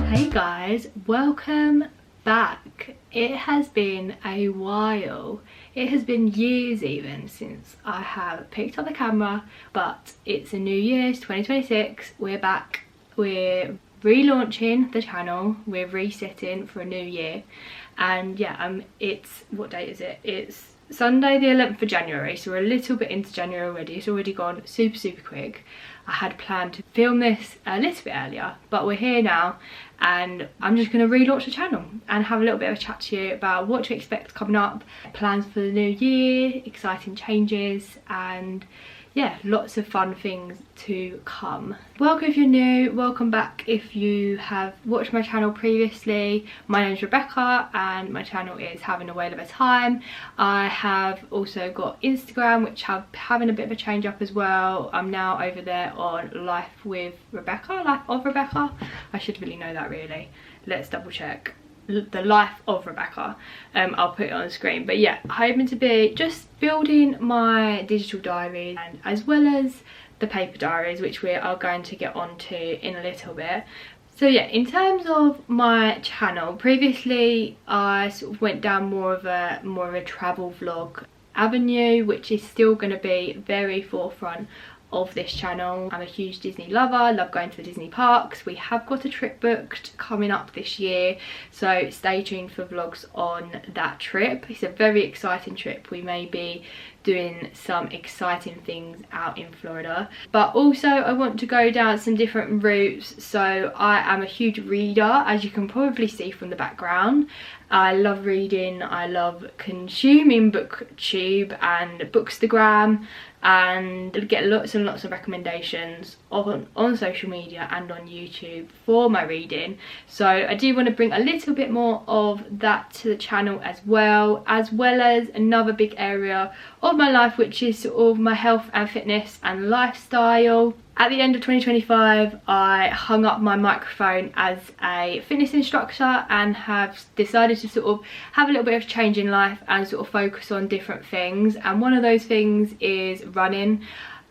Hey guys, welcome back. It has been a while. It has been years even since I have picked up the camera, but it's a new year, it's 2026. We're back. We're relaunching the channel. We're resetting for a new year. And yeah, it's, what date is it? It's Sunday the 11th of January, so we're a little bit into January already. It's already gone super quick. I had planned to film this a little bit earlier, but we're here now and I'm just going to relaunch the channel and have a little bit of a chat to you about what to expect coming up, plans for the new year, exciting changes, and yeah, lots of fun things to come. Welcome if you're new, welcome back if you have watched my channel previously. My name is Rebecca and my channel is Having a Whale of a Time. I have also got Instagram, which I'm having a bit of a change up as well. I'm now over there on Life with Rebecca, Life of Rebecca. I should really know that really. Let's double check. The Life of Rebecca. I'll put it on the screen, but yeah, hoping to be just building my digital diaries and as well as the paper diaries, which we are going to get onto in a little bit. So yeah, in terms of my channel, previously I sort of went down more of a travel vlog avenue, which is still going to be very forefront of this channel. I'm a huge Disney lover, I love going to the Disney parks. We have got a trip booked coming up this year, so stay tuned for vlogs on that trip. It's a very exciting trip. We may be doing some exciting things out in Florida, but also I want to go down some different routes. So I am a huge reader, as you can probably see from the background. I love reading, I love consuming booktube and bookstagram, and get lots and lots of recommendations on social media and on YouTube for my reading. So I do want to bring a little bit more of that to the channel as well as another big area of my life, which is sort of my health and fitness and lifestyle. At the end of 2025, I hung up my microphone as a fitness instructor and have decided to sort of have a little bit of change in life and sort of focus on different things. And one of those things is running.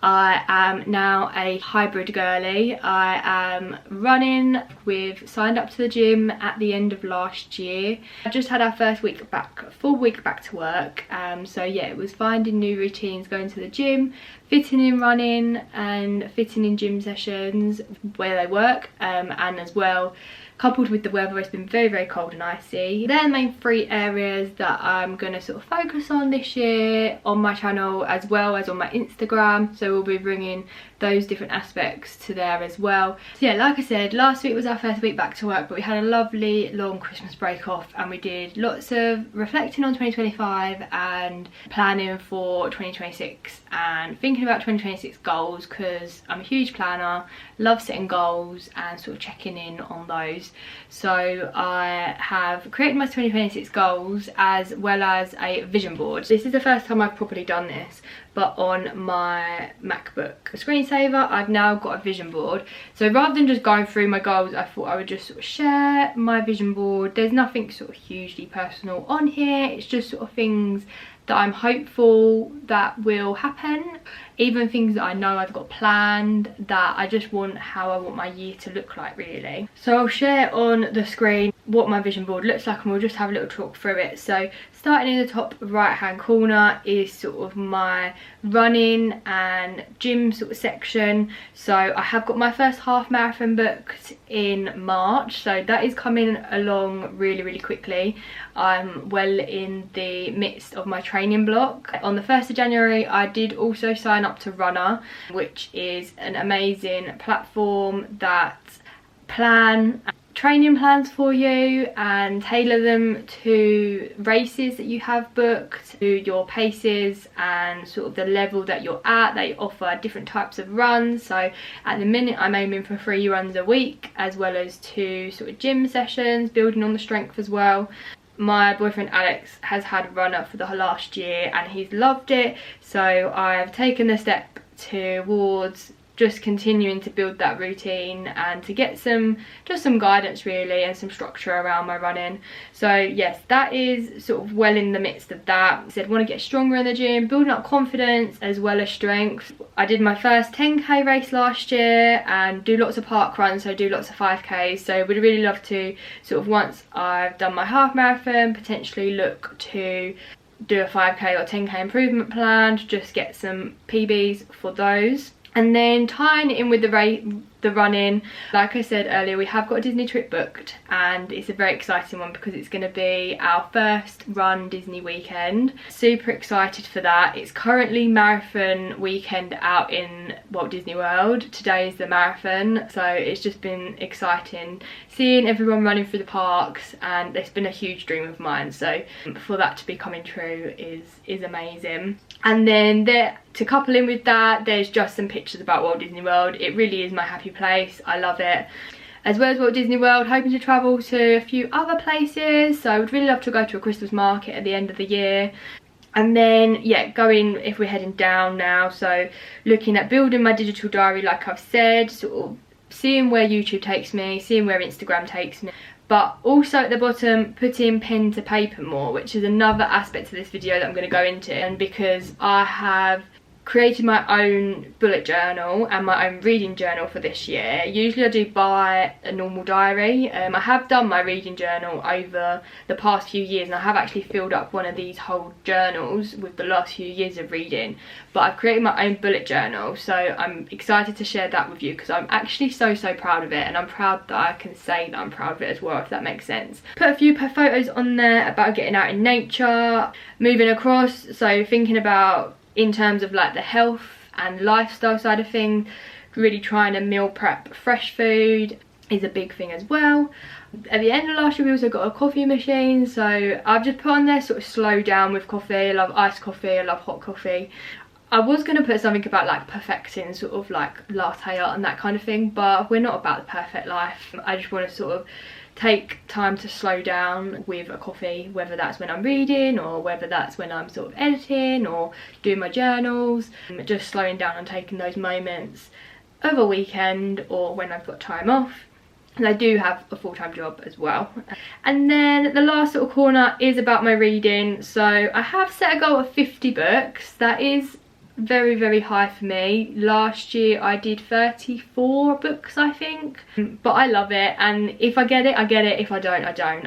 I am now a hybrid girly. I am running. We've signed up to the gym at the end of last year. I just had our first week back, full week back to work. So yeah, it was finding new routines, going to the gym, fitting in running and fitting in gym sessions where they work, and as well coupled with the weather, it's been very cold and icy. They're the main three areas that I'm going to sort of focus on this year on my channel as well as on my Instagram, so we'll be bringing those different aspects to there as well. So yeah, like I said, last week was our first week back to work, but we had a lovely long Christmas break off and we did lots of reflecting on 2025 and planning for 2026 and thinking about 2026 goals, because I'm a huge planner, love setting goals and sort of checking in on those. So I have created my 2026 goals as well as a vision board. This is the first time I've properly done this, but on my MacBook screensaver I've now got a vision board. So rather than just going through my goals, I thought I would just sort of share my vision board. There's nothing sort of hugely personal on here, it's just sort of things that I'm hopeful that will happen, even things that I know I've got planned, that I just want how I want my year to look like really. So I'll share on the screen what my vision board looks like and we'll just have a little talk through it. So starting in the top right hand corner is sort of my running and gym sort of section. So I have got my first half marathon booked in March, so that is coming along really quickly. I'm well in the midst of my training block. On the 1st of January I did also sign up to Runner, which is an amazing platform that plan training plans for you and tailor them to races that you have booked, to your paces and sort of the level that you're at. They offer different types of runs, so at the minute I'm aiming for 3 runs a week as well as 2 sort of gym sessions, building on the strength as well. My boyfriend Alex has had Runner for the last year and he's loved it, so I've taken the step towards just continuing to build that routine and to get just some guidance really and some structure around my running. So yes, that is sort of well in the midst of that. I said want to get stronger in the gym, building up confidence as well as strength. I did my first 10k race last year and do lots of park runs, so do lots of 5ks. So would really love to sort of, once I've done my half marathon, potentially look to do a 5k or 10k improvement plan to just get some PBs for those. And then tying it in with the running, like I said earlier, we have got a Disney trip booked, and it's a very exciting one because it's going to be our first run Disney weekend. Super excited for that. It's currently marathon weekend out in Walt Disney World. Today is the marathon, so it's just been exciting seeing everyone running through the parks, and it's been a huge dream of mine, so for that to be coming true is amazing. And then to couple in with that, there's just some pictures about Walt Disney World. It really is my happy place. I love it. As well as Walt Disney World, hoping to travel to a few other places. So I would really love to go to a Christmas market at the end of the year. And then, yeah, going, if we're heading down now, so looking at building my digital diary, like I've said, sort of seeing where YouTube takes me, seeing where Instagram takes me. But also at the bottom, putting pen to paper more, which is another aspect of this video that I'm going to go into. And because I have created my own bullet journal and my own reading journal for this year. Usually I do buy a normal diary. I have done my reading journal over the past few years, and I have actually filled up one of these whole journals with the last few years of reading, but I've created my own bullet journal, so I'm excited to share that with you because I'm actually so proud of it, and I'm proud that I can say that I'm proud of it as well, if that makes sense. Put a few photos on there about getting out in nature, moving across, so thinking about in terms of like the health and lifestyle side of things, really trying to meal prep fresh food is a big thing as well. At the end of last year we also got a coffee machine, so I've just put on there sort of slow down with coffee. I love iced coffee, I love hot coffee. I was going to put something about like perfecting sort of like latte art and that kind of thing, but we're not about the perfect life. I just want to sort of take time to slow down with a coffee, whether that's when I'm reading or whether that's when I'm sort of editing or doing my journals. Just slowing down and taking those moments of a weekend or when I've got time off. And I do have a full-time job as well. And then the last little corner is about my reading. So I have set a goal of 50 books. That is very high for me. Last year I did 34 books, I think, but I love it, and if I get it, I get it. If I don't, I don't.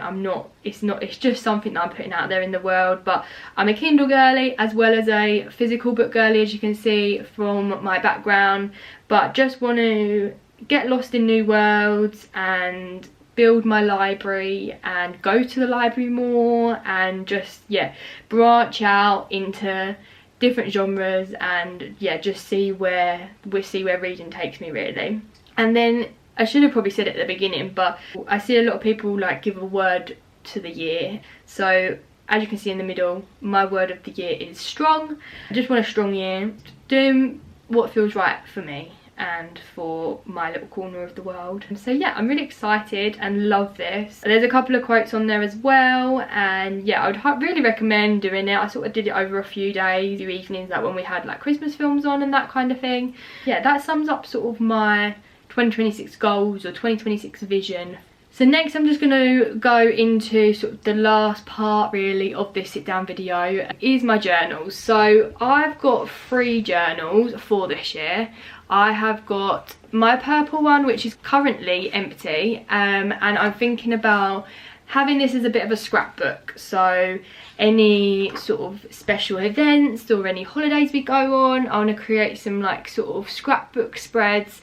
It's just something that I'm putting out there in the world. But I'm a Kindle girly as well as a physical book girly, as you can see from my background, but just want to get lost in new worlds and build my library and go to the library more, and just, yeah, branch out into different genres, and yeah, just see where reading takes me really. And then I should have probably said it at the beginning, but I see a lot of people like give a word to the year. So as you can see in the middle, my word of the year is strong. I just want a strong year, doing what feels right for me and for my little corner of the world. So yeah, I'm really excited and love this. There's a couple of quotes on there as well, and yeah, I would really recommend doing it. I sort of did it over a few days, few evenings, like when we had like Christmas films on and that kind of thing. Yeah, that sums up sort of my 2026 goals or 2026 vision. So next I'm just going to go into sort of the last part really of this sit down video, is my journals. So I've got 3 journals for this year. I have got my purple one, which is currently empty, and I'm thinking about having this as a bit of a scrapbook. So any sort of special events or any holidays we go on, I want to create some like sort of scrapbook spreads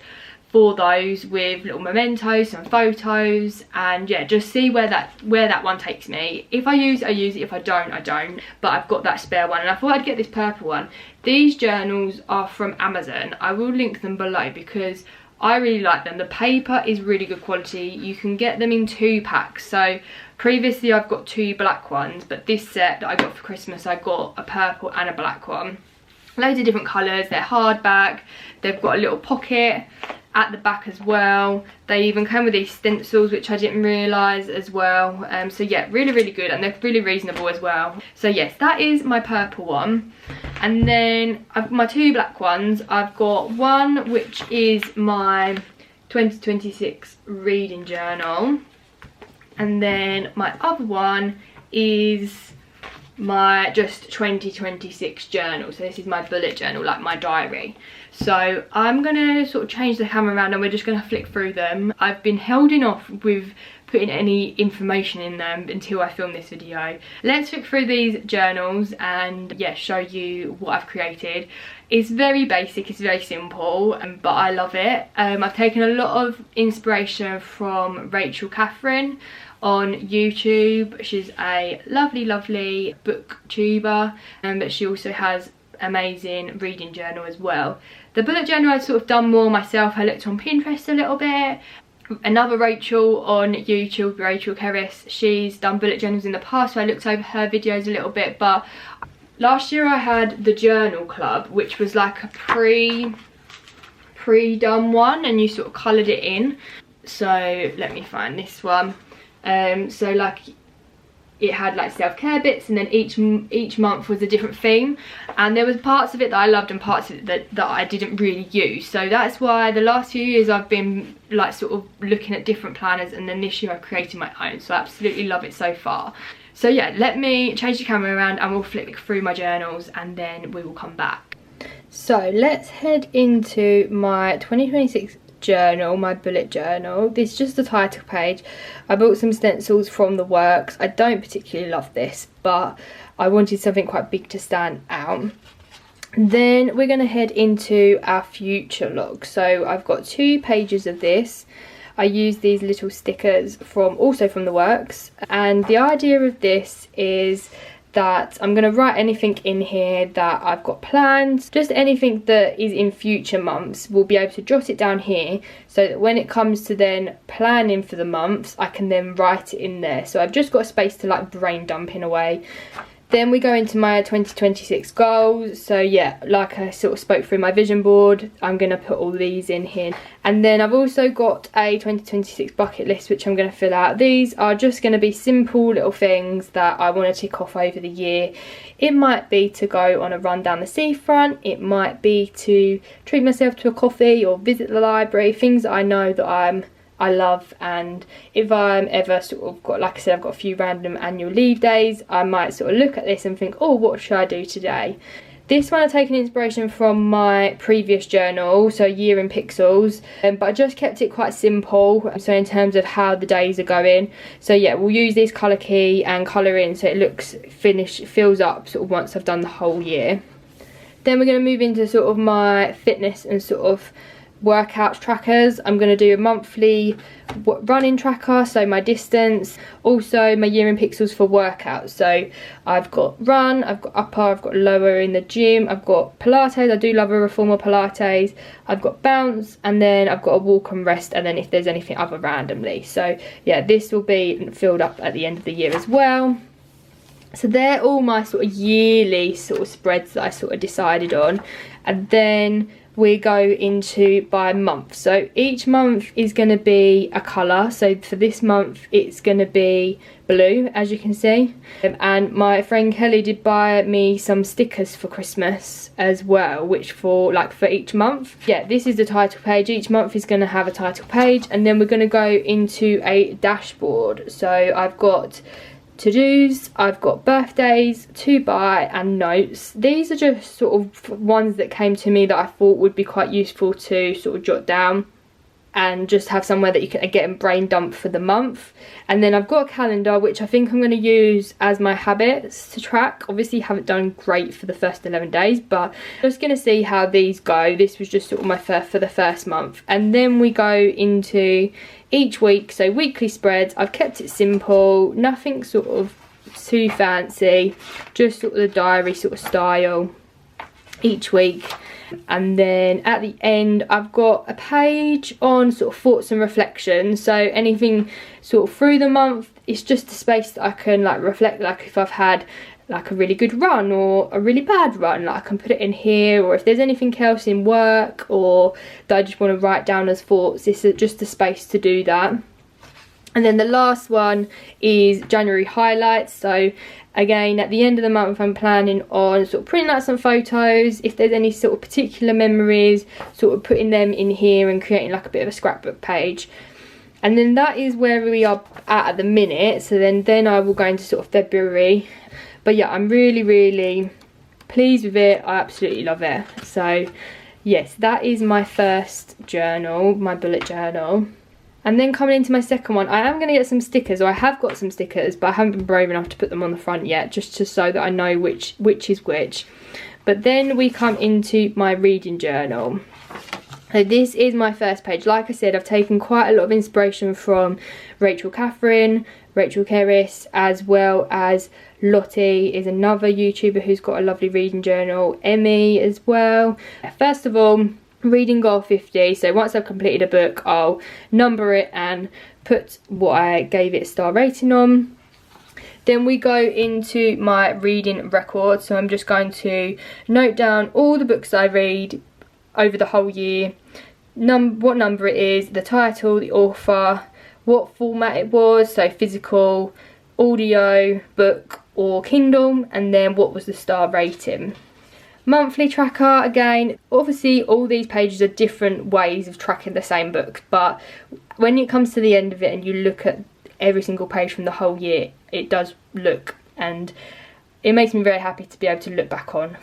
for those with little mementos, some photos, and yeah, just see where that one takes me. If I use it, I use it. If I don't, I don't. But I've got that spare one, and I thought I'd get this purple one. These journals are from Amazon. I will link them below because I really like them. The paper is really good quality. You can get them in 2 packs. So previously I've got 2 black ones, but this set that I got for Christmas, I got a purple and a black one. Loads of different colours. They're hardback. They've got a little pocket at the back as well. They even come with these stencils, which I didn't realise as well. So yeah, really good, and they're really reasonable as well. So yes, that is my purple one. And then I've my 2 black ones. I've got one which is my 2026 reading journal, and then my other one is my just 2026 journal. So this is my bullet journal, like my diary. So I'm gonna sort of change the camera around and we're just gonna flick through them. I've been holding off with putting any information in them until I film this video. Let's flick through these journals and yeah, show you what I've created. It's very basic, it's very simple, but I love it. I've taken a lot of inspiration from Rachel Catherine on YouTube. She's a lovely booktuber, but she also has amazing reading journal as well. The bullet journal I've sort of done more myself. I looked on Pinterest a little bit. Another Rachel on YouTube, Rachel Kerris, she's done bullet journals in the past, so I looked over her videos a little bit. But last year I had the journal club, which was like a pre-done one, and you sort of coloured it in. So let me find this one. So like it had like self-care bits, and then each month was a different theme, and there was parts of it that I loved and parts of it that I didn't really use. So that's why the last few years I've been like sort of looking at different planners, and then this year I've created my own. So I absolutely love it so far. So yeah, let me change the camera around and we'll flick through my journals and then we will come back. So let's head into my 2026 journal, my bullet journal. This is just the title page. I bought some stencils from the works. I don't particularly love this, but I wanted something quite big to stand out. Then we're going to head into our future log. So I've got 2 pages of this. I use these little stickers also from the works, and the idea of this is that I'm going to write anything in here that I've got planned, just anything that is in future months. We'll be able to jot it down here so that when it comes to then planning for the months, I can then write it in there. So I've just got a space to like brain dump in a way. Then we go into my 2026 goals. So yeah, like I sort of spoke through my vision board, I'm going to put all these in here. And then I've also got a 2026 bucket list, which I'm going to fill out. These are just going to be simple little things that I want to tick off over the year. It might be to go on a run down the seafront. It might be to treat myself to a coffee or visit the library. Things that I know that I love, and if I'm ever sort of got, like I said, I've got a few random annual leave days, I might sort of look at this and think, oh, what should I do today? This one I've taken inspiration from my previous journal, so Year in Pixels, but I just kept it quite simple, so in terms of how the days are going. So yeah, we'll use this colour key and colour in so it looks finished, fills up sort of once I've done the whole year. Then we're going to move into sort of my fitness and sort of workout trackers. I'm going to do a monthly running tracker, so my distance, also my Year in Pixels for workouts. So I've got run, I've got upper, I've got lower in the gym, I've got Pilates, I do love a reformer Pilates, I've got bounce, and then I've got a walk and rest, and then if there's anything other randomly. So yeah, this will be filled up at the end of the year as well. So they're all my sort of yearly sort of spreads that I sort of decided on. And then we go into by month. So each month is going to be a colour. So for this month it's going to be blue, as you can see. And my friend Kelly did buy me some stickers for Christmas as well, which for each month. Yeah, this is the title page. Each month is going to have a title page, and then we're going to go into a dashboard. So I've got to-dos, I've got birthdays, to buy, and notes. These are just sort of ones that came to me that I thought would be quite useful to sort of jot down and just have somewhere that you can get and brain dump for the month. And then I've got a calendar, which I think I'm going to use as my habits to track. Obviously haven't done great for the first 11 days, but just going to see how these go. This was just sort of my for the first month. And then we go into each week, so weekly spreads. I've kept it simple, nothing sort of too fancy, just sort of the diary sort of style each week. And then at the end I've got a page on sort of thoughts and reflections. So anything sort of through the month, it's just a space that I can like reflect, like if I've had like a really good run or a really bad run, like I can put it in here, or if there's anything else in work or that I just want to write down as thoughts, this is just a space to do that. And then the last one is January highlights. So again, at the end of the month, I'm planning on sort of printing out some photos. If there's any sort of particular memories, sort of putting them in here and creating like a bit of a scrapbook page. And then that is where we are at the minute. So then I will go into sort of February. But yeah, I'm really pleased with it. I absolutely love it. So yes, that is my first journal, my bullet journal. And then coming into my second one, I am going to get some stickers, or I have got some stickers, but I haven't been brave enough to put them on the front yet, just so that I know which is which. But then we come into my reading journal. So this is my first page. Like I said, I've taken quite a lot of inspiration from Rachel Kerris, as well as Lottie is another YouTuber who's got a lovely reading journal, Emmy as well. First of all, reading goal 50. So once I've completed a book, I'll number it and put what I gave it a star rating on. Then we go into my reading record. So I'm just going to note down all the books I read over the whole year, what number it is, the title, the author, what format it was, so physical, audio, book or Kindle, and then what was the star rating. Monthly tracker, again, obviously all these pages are different ways of tracking the same book, but when it comes to the end of it and you look at every single page from the whole year, it does look, and it makes me very happy to be able to look back on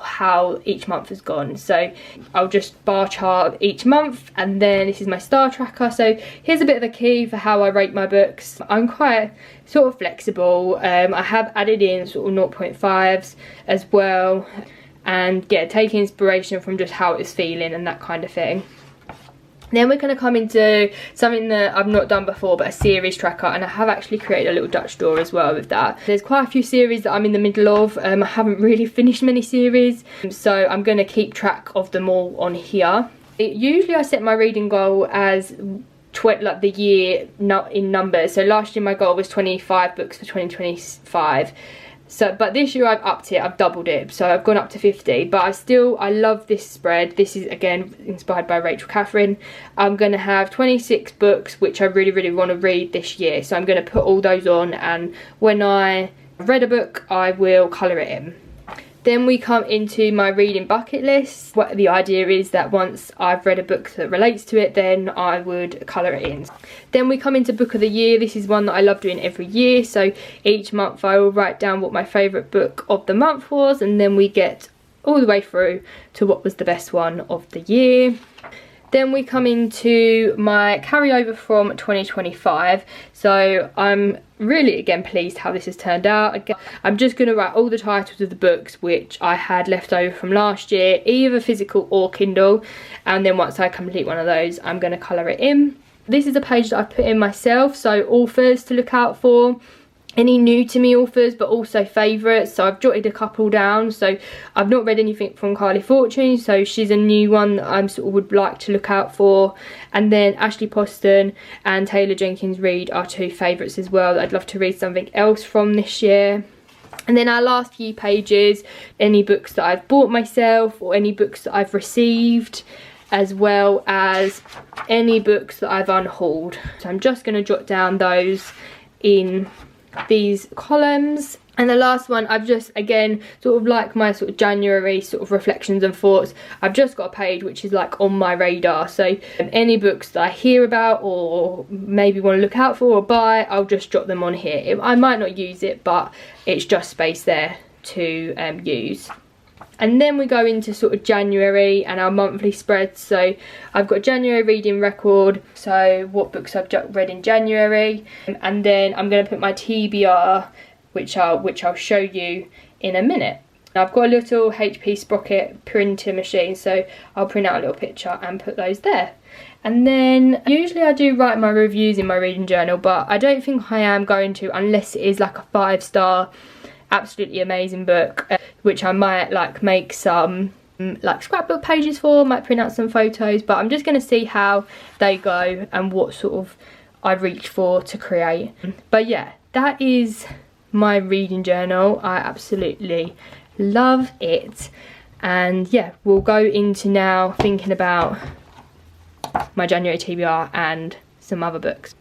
how each month has gone. So I'll just bar chart each month, and then this is my star tracker. So here's a bit of a key for how I rate my books. I'm quite sort of flexible. I have added in sort of 0.5s as well, and yeah, taking inspiration from just how it's feeling and that kind of thing. Then we're going to come into something that I've not done before, but a series tracker, and I have actually created a little Dutch door as well with that. There's quite a few series that I'm in the middle of. I haven't really finished many series, so I'm going to keep track of them all on here. Usually I set my reading goal as like the year not in numbers. So last year my goal was 25 books for 2025. So, but this year I've upped it, I've doubled it, so I've gone up to 50. But I love this spread. This is again inspired by Rachel Catherine. I'm going to have 26 books which I really want to read this year. So I'm going to put all those on, and when I read a book I will colour it in. Then we come into my reading bucket list. What the idea is that once I've read a book that relates to it, then I would colour it in. Then we come into book of the year. This is one that I love doing every year. So each month I will write down what my favourite book of the month was, and then we get all the way through to what was the best one of the year. Then we come into my carryover from 2025. So I'm really again pleased how this has turned out. Again, I'm just going to write all the titles of the books which I had left over from last year, either physical or Kindle, and then once I complete one of those I'm going to colour it in. This is a page that I put in myself, so authors to look out for, any new to me authors, but also favourites. So I've jotted a couple down. So I've not read anything from Carly Fortune, so she's a new one that I sort of would like to look out for. And then Ashley Poston and Taylor Jenkins Reid are two favourites as well that I'd love to read something else from this year. And then our last few pages, any books that I've bought myself or any books that I've received, as well as any books that I've unhauled. So I'm just going to jot down those in these columns. And the last one, I've just again sort of like my sort of January sort of reflections and thoughts, I've just got a page which is like on my radar. So any books that I hear about or maybe want to look out for or buy, I'll just jot them on here. I might not use it, but it's just space there to use. And then we go into sort of January and our monthly spreads. So I've got January reading record, so what books I've read in January, and then I'm going to put my TBR, which I'll show you in a minute. I've got a little HP Sprocket printer machine, so I'll print out a little picture and put those there. And then usually I do write my reviews in my reading journal, but I don't think I am going to unless it is like a 5-star absolutely amazing book, which I might like make some like scrapbook pages for, might print out some photos, but I'm just going to see how they go and what sort of I reach for to create. But yeah, that is my reading journal. I absolutely love it. And yeah, we'll go into now thinking about my January TBR and some other books.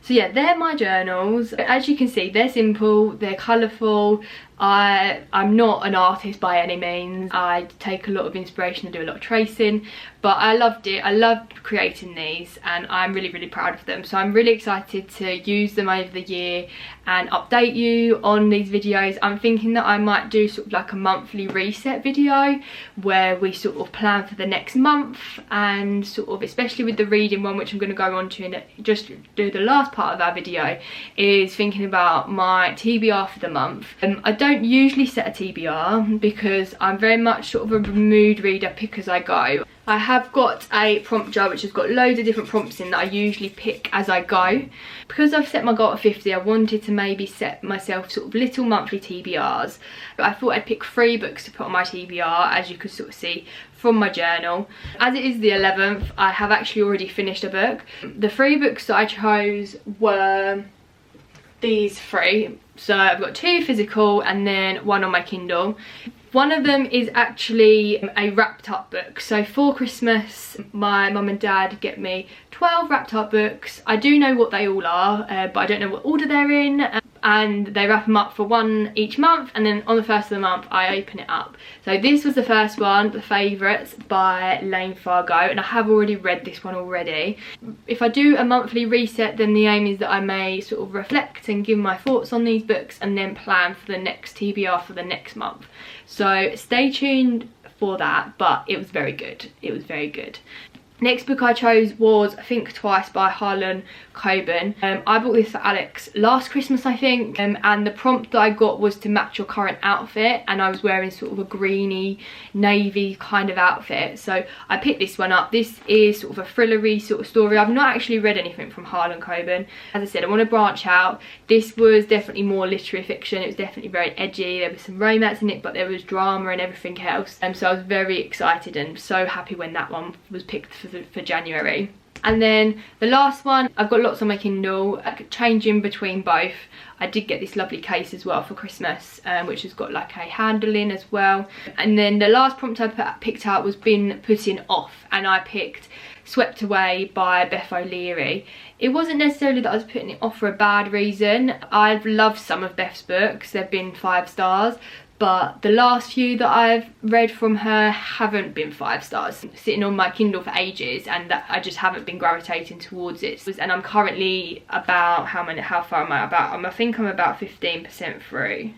So yeah, they're my journals. As you can see, they're simple, they're colourful. I'm not an artist by any means. I take a lot of inspiration and do a lot of tracing, but I loved it. I loved creating these and I'm really, really proud of them. So I'm really excited to use them over the year and update you on these videos. I'm thinking that I might do sort of like a monthly reset video where we sort of plan for the next month, and sort of, especially with the reading one, which I'm going to go on to and just do the last part of our video, is thinking about my TBR for the month. I don't usually set a TBR because I'm very much sort of a mood reader, pick as I go. I have got a prompt jar which has got loads of different prompts in that I usually pick as I go. Because I've set my goal at 50, I wanted to maybe set myself sort of little monthly TBRs. But I thought I'd pick 3 books to put on my TBR, as you could sort of see from my journal. As it is the 11th, I have actually already finished a book. The 3 books that I chose were these 3. So I've got 2 physical and then 1 on my Kindle. One of them is actually a wrapped up book. So for Christmas, my mum and dad get me 12 wrapped up books. I do know what they all are, but I don't know what order they're in. And they wrap them up for 1 each month, and then on the first of the month I open it up. So this was the first one, The Favourites by Lane Fargo, and I have already read this one already. If I do a monthly reset, then the aim is that I may sort of reflect and give my thoughts on these books and then plan for the next TBR for the next month. So stay tuned for that, but it was very good. It was very good. Next book I chose was Think Twice by Harlan Coben. I bought this for Alex last Christmas, I think, and the prompt that I got was to match your current outfit, and I was wearing sort of a greeny navy kind of outfit, so I picked this one up. This is sort of a thrillery sort of story. I've not actually read anything from Harlan Coben. As I said, I want to branch out. This was definitely more literary fiction. It was definitely very edgy. There was some romance in it, but there was drama and everything else, so I was very excited and so happy when that one was picked for January. And then the last one, I've got lots on my Kindle, changing between both. I did get this lovely case as well for Christmas, which has got like a handle in as well. And then the last prompt I picked out was Been Putting Off, and I picked Swept Away by Beth O'Leary. It wasn't necessarily that I was putting it off for a bad reason. I've loved some of Beth's books, they've been 5 stars. But the last few that I've read from her haven't been 5 stars. Sitting on my Kindle for ages, and I just haven't been gravitating towards it. And I'm currently about, how far am I? I think I'm about 15% through.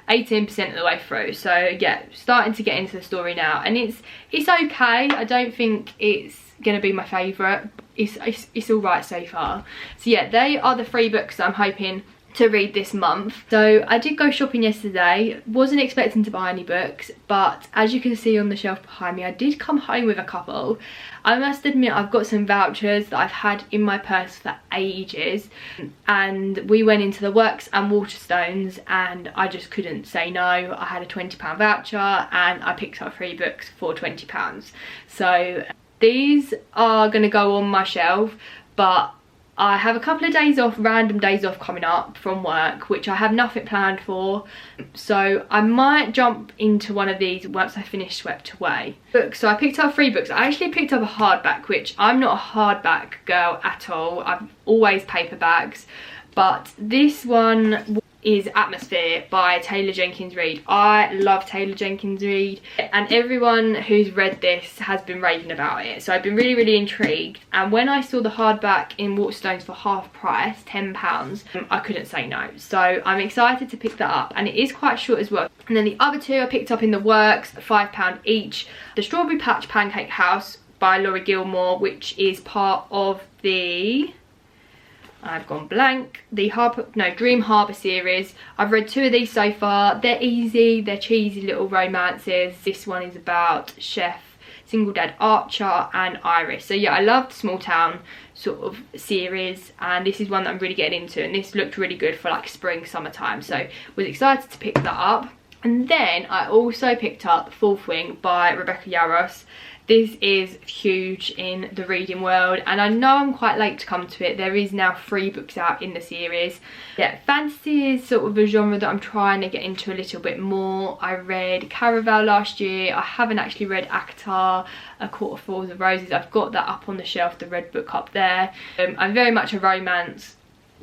18% of the way through. So yeah, starting to get into the story now, and it's okay. I don't think it's gonna be my favourite. It's all right so far. So yeah, they are the 3 books that I'm hoping to read this month. So I did go shopping yesterday, wasn't expecting to buy any books, but as you can see on the shelf behind me, I did come home with a couple. I must admit, I've got some vouchers that I've had in my purse for ages, and we went into the Works and Waterstones and I just couldn't say no. I had a £20 voucher and I picked up 3 books for £20. So these are going to go on my shelf, but I have a couple of days off, random days off coming up from work, which I have nothing planned for. So I might jump into one of these once I finish Swept Away. So I picked up 3 books. I actually picked up a hardback, which I'm not a hardback girl at all. I've always paperbacks. But this one is Atmosphere by Taylor Jenkins Reid. I love Taylor Jenkins Reid, and everyone who's read this has been raving about it, so I've been really, really intrigued. And when I saw the hardback in Waterstones for half price, £10, I couldn't say no, so I'm excited to pick that up, and it is quite short as well. And then the other 2 I picked up in the Works, £5 each. The Strawberry Patch Pancake House by Laurie Gilmore, which is part of the, I've gone blank, the Dream Harbour series. I've read 2 of these so far. They're easy, they're cheesy little romances. This one is about Chef, Single Dad Archer and Iris. So yeah, I love the small town sort of series, and this is one that I'm really getting into, and this looked really good for like spring, summertime, so was excited to pick that up. And then I also picked up Fourth Wing by Rebecca Yarros. This is huge in the reading world, and I know I'm quite late to come to it. There is now 3 books out in the series. Yeah, fantasy is sort of a genre that I'm trying to get into a little bit more. I read Caraval last year. I haven't actually read ACOTAR, A Court of Thorns and Roses. I've got that up on the shelf, the red book up there. I'm very much a romance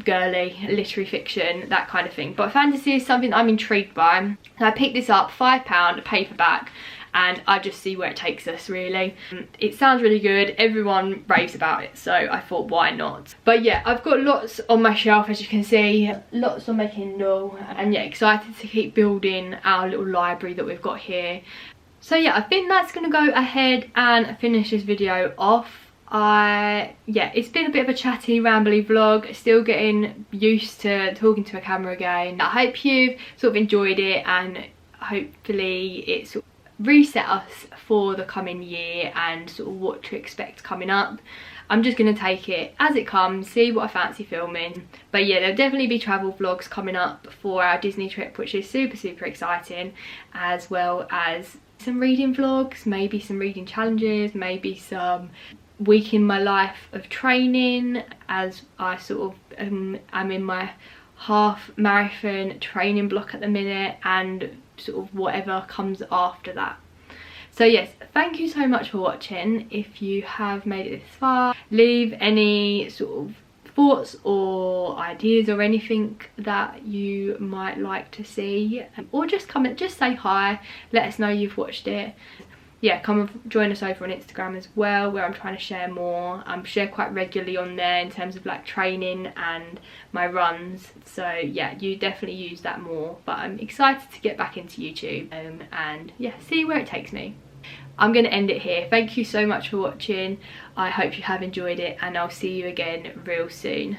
girly, literary fiction, that kind of thing. But fantasy is something I'm intrigued by. So I picked this up, £5 paperback, and I just see where it takes us, really. It sounds really good, everyone raves about it, so I thought why not. But yeah, I've got lots on my shelf, as you can see, lots on my Kindle, and yeah, excited to keep building our little library that we've got here. So yeah, I think that's gonna go ahead and finish this video off. Yeah, it's been a bit of a chatty, rambly vlog, still getting used to talking to a camera again. I hope you've sort of enjoyed it, and hopefully it's reset us for the coming year and sort of what to expect coming up. I'm just going to take it as it comes, see what I fancy filming. But yeah, there'll definitely be travel vlogs coming up for our Disney trip, which is super exciting, as well as some reading vlogs, maybe some reading challenges, maybe some week in my life of training, as I sort of am in my half marathon training block at the minute, and sort of whatever comes after that. So yes, thank you so much for watching. If you have made it this far, leave any sort of thoughts or ideas or anything that you might like to see, or just comment, just say hi, let us know you've watched it. Yeah, come and join us over on Instagram as well, where I'm trying to share more. Share quite regularly on there in terms of like training and my runs. So yeah, you definitely use that more. But I'm excited to get back into YouTube and yeah, see where it takes me. I'm going to end it here. Thank you so much for watching. I hope you have enjoyed it, and I'll see you again real soon.